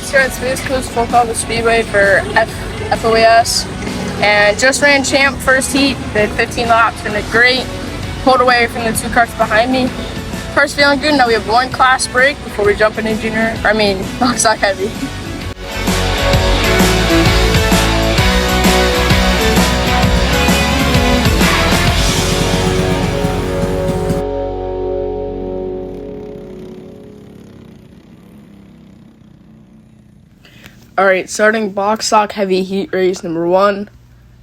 Alex here at Space Coast Full Throttle Speedway for FOAS, and just ran champ first heat. Did 15 laps and did great. Pulled away from the two carts behind me. Car's feeling good. Now we have one class break before we jump into box stock heavy. Alright, starting box stock heavy heat race number 1.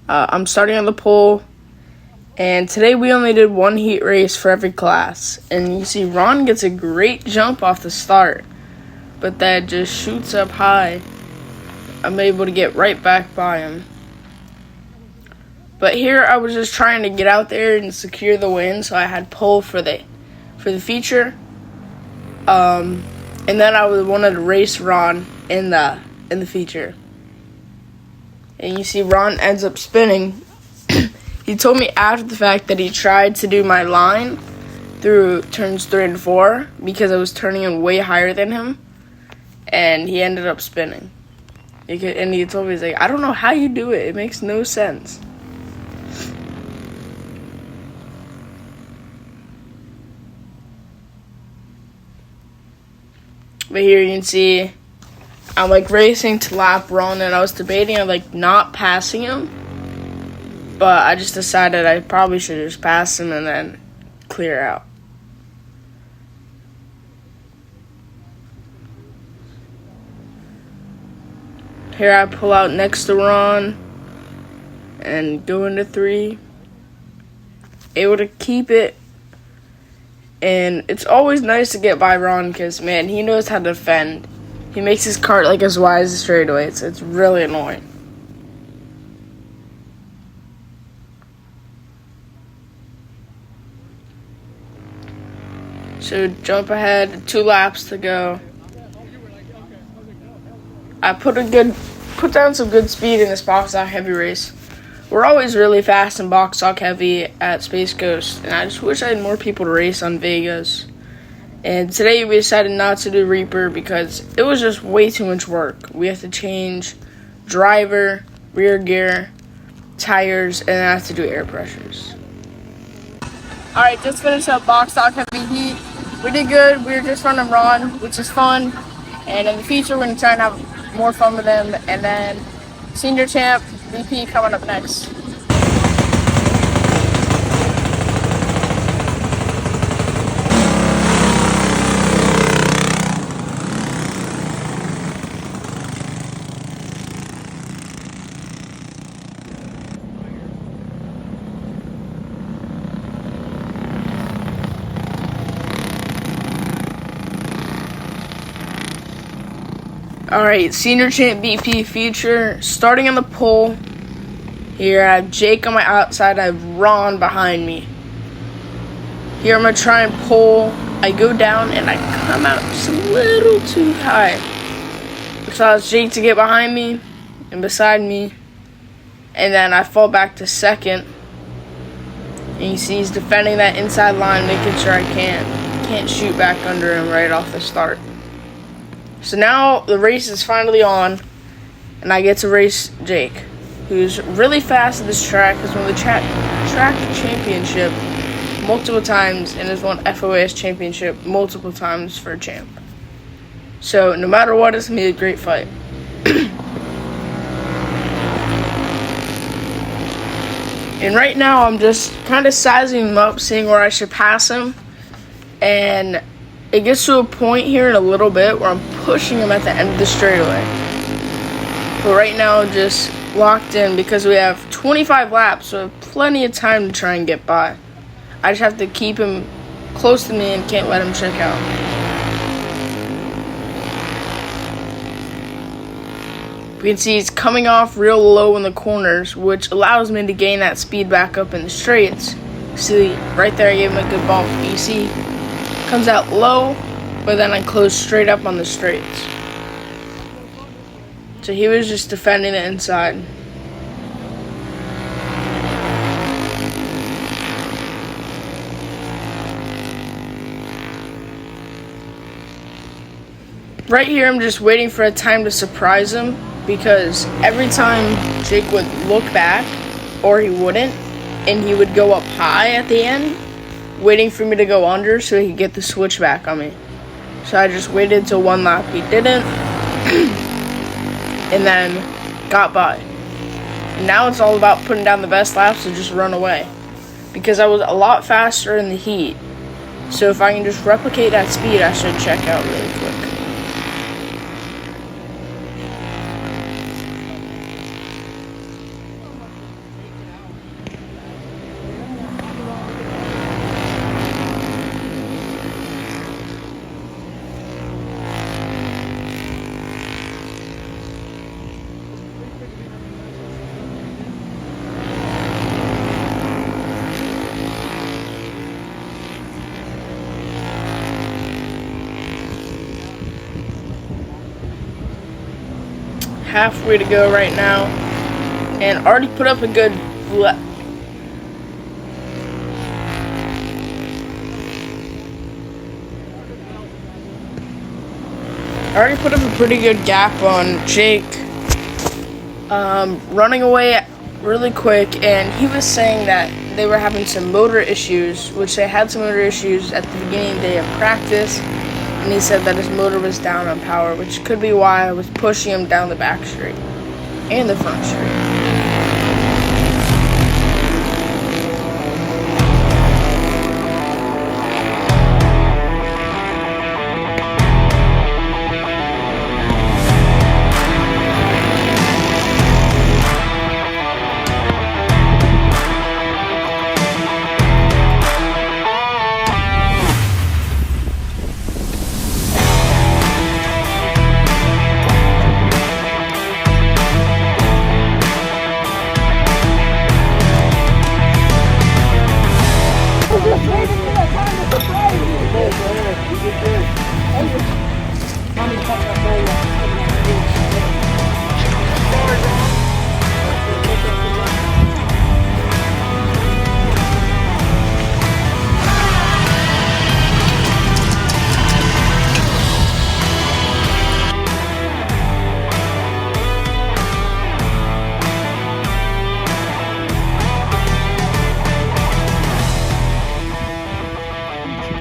I'm starting on the pole, and today we only did one heat race for every class. And you see Ron gets a great jump off the start, but that just shoots up high. I'm able to get right back by him. But here I was just trying to get out there and secure the win, so I had pole for the feature. And then I wanted to race Ron in the feature. And you see Ron ends up spinning. He told me after the fact that he tried to do my line through turns 3 and 4 because I was turning in way higher than him, and he ended up spinning. And he told me, he's like, I don't know how you do it. It makes no sense. But here you can see I'm racing to lap Ron, and I was debating on not passing him, but I just decided I probably should just pass him and then clear out. Here I pull out next to Ron and go into 3. Able to keep it. And it's always nice to get by Ron because, man, he knows how to defend. He makes his cart as wide as a straightaway. It's really annoying. So jump ahead, 2 laps to go. I put down some good speed in this box stock heavy race. We're always really fast in box stock heavy at Space Coast, and I just wish I had more people to race on Vegas. And today we decided not to do Reaper because it was just way too much work. We have to change driver, rear gear, tires, and then I have to do air pressures. Alright, just finished up box stock heavy heat. We did good. We were just running Ron, which is fun. And in the future, we're going to try and have more fun with him. And then senior champ, VP coming up next. Alright, senior champ BP feature, starting on the pole. Here I have Jake on my outside, I have Ron behind me. Here I'm going to try and pull. I go down and I come out just a little too high, which allows Jake to get behind me and beside me. And then I fall back to second. And you see he's defending that inside line, making sure I can't shoot back under him right off the start. So now the race is finally on, and I get to race Jake, who's really fast at this track, has won the track championship multiple times, and has won FOAS championship multiple times for a champ. So no matter what, it's going to be a great fight. And right now I'm just kind of sizing him up, seeing where I should pass him, and it gets to a point here in a little bit where I'm pushing him at the end of the straightaway. But right now, just locked in because we have 25 laps, so we have plenty of time to try and get by. I just have to keep him close to me and can't let him check out. We can see he's coming off real low in the corners, which allows me to gain that speed back up in the straights. See, right there I gave him a good bump. You see, comes out low, but then I close straight up on the straights. So he was just defending the inside. Right here, I'm just waiting for a time to surprise him, because every time Jake would look back, or he wouldn't, and he would go up high at the end, waiting for me to go under so he could get the switch back on me. So I just waited until one lap. He didn't, and then got by. Now it's all about putting down the best laps to just run away, because I was a lot faster in the heat. So if I can just replicate that speed, I should check out really quick. Halfway to go right now, and already put up a good pretty good gap on Jake, running away really quick. And he was saying that they were having some motor issues, which they had some motor issues at the beginning day of practice. And he said that his motor was down on power, which could be why I was pushing him down the back straight and the front straight.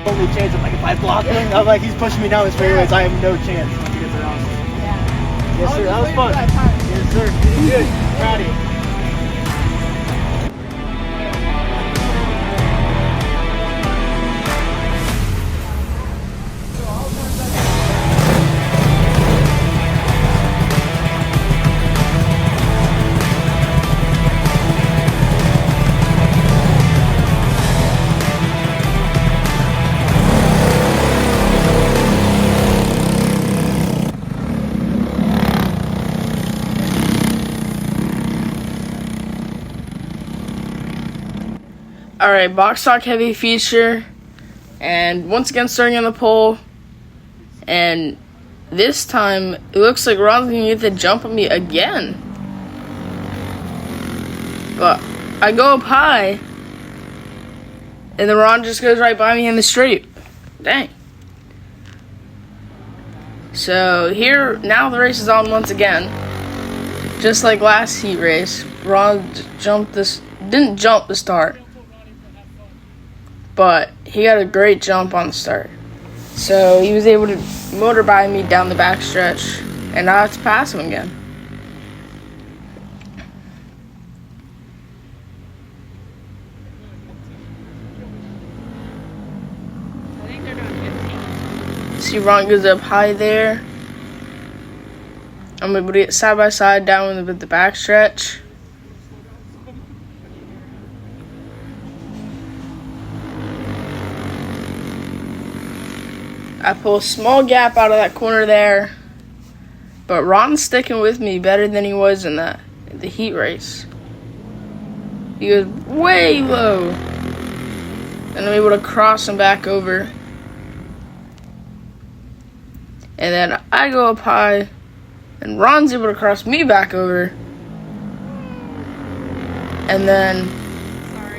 Only chance. I'm like, if I block him, I'm like, he's pushing me down the straightaways. I have no chance once he gets around. Yeah. Yes, sir. That was fun. Yes, sir. You did good. Proud of you. Alright, box stock heavy feature, and once again starting on the pole, and this time it looks like Ron's gonna get the jump on me again. But I go up high, and then Ron just goes right by me in the straight. Dang. So here, now the race is on once again. Just like last heat race, Ron didn't jump the start, but he got a great jump on the start. So he was able to motor by me down the back stretch, and now I have to pass him again. I think they're doing 15. See, Ron goes up high there. I'm able to get side by side down with the back stretch. I pull a small gap out of that corner there, but Ron's sticking with me better than he was in the heat race. He was way low, and I'm able to cross him back over. And then I go up high, and Ron's able to cross me back over. And then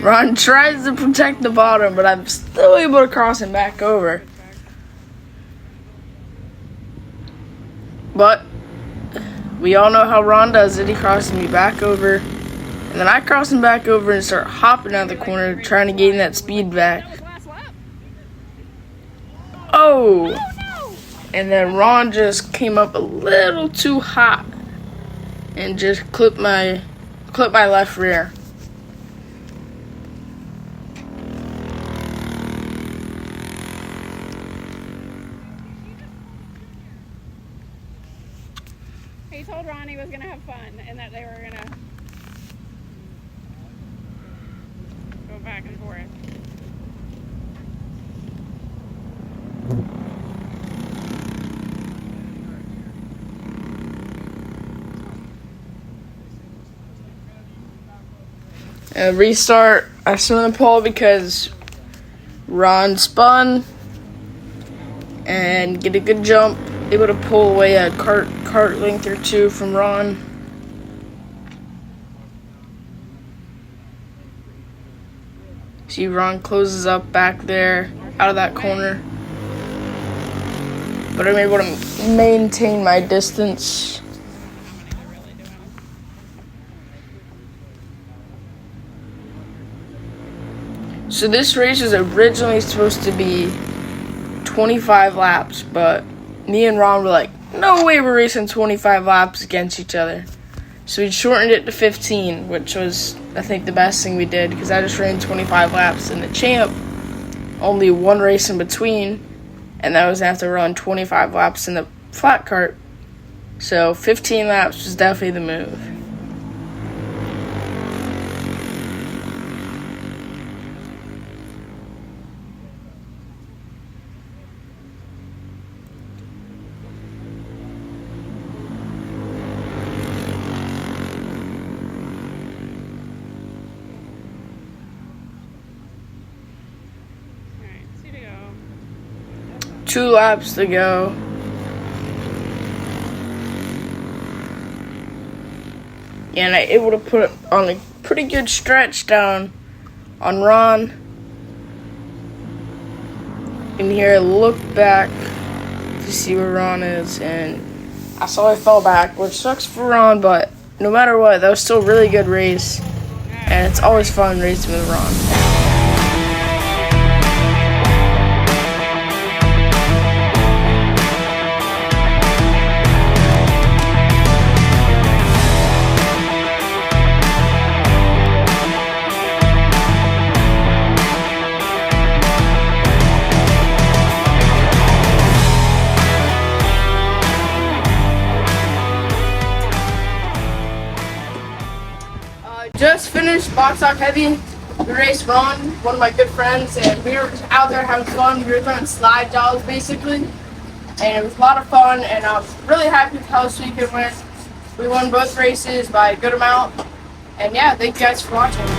Ron tries to protect the bottom, but I'm still able to cross him back over. But we all know how Ron does it. He crosses me back over, and then I cross him back over and start hopping out of the corner, trying to gain that speed back. Oh! And then Ron just came up a little too hot and just clipped my left rear. He told Ron he was going to have fun and that they were going to go back and forth. Restart. I spun the pole because Ron spun and get a good jump. Able to pull away a cart length or two from Ron. See, Ron closes up back there out of that corner. But I'm able to maintain my distance. So this race was originally supposed to be 25 laps, but me and Ron were like, no way we're racing 25 laps against each other. So we shortened it to 15, which was, I think, the best thing we did, because I just ran 25 laps in the champ, only one race in between, and that was after run 25 laps in the flat cart. So 15 laps was definitely the move. Alright, 2 to go. 2 laps to go. And I able to put on a pretty good stretch down on Ron. And here, look back to see where Ron is, and I saw I fell back, which sucks for Ron, but no matter what, that was still a really good race, and it's always fun racing with Ron. Just finished Box Talk Heavy. We raced Ron, one of my good friends, and we were out there having fun. We were throwing slide jobs basically, and it was a lot of fun, and I was really happy with how this weekend went. We won both races by a good amount, and yeah, thank you guys for watching.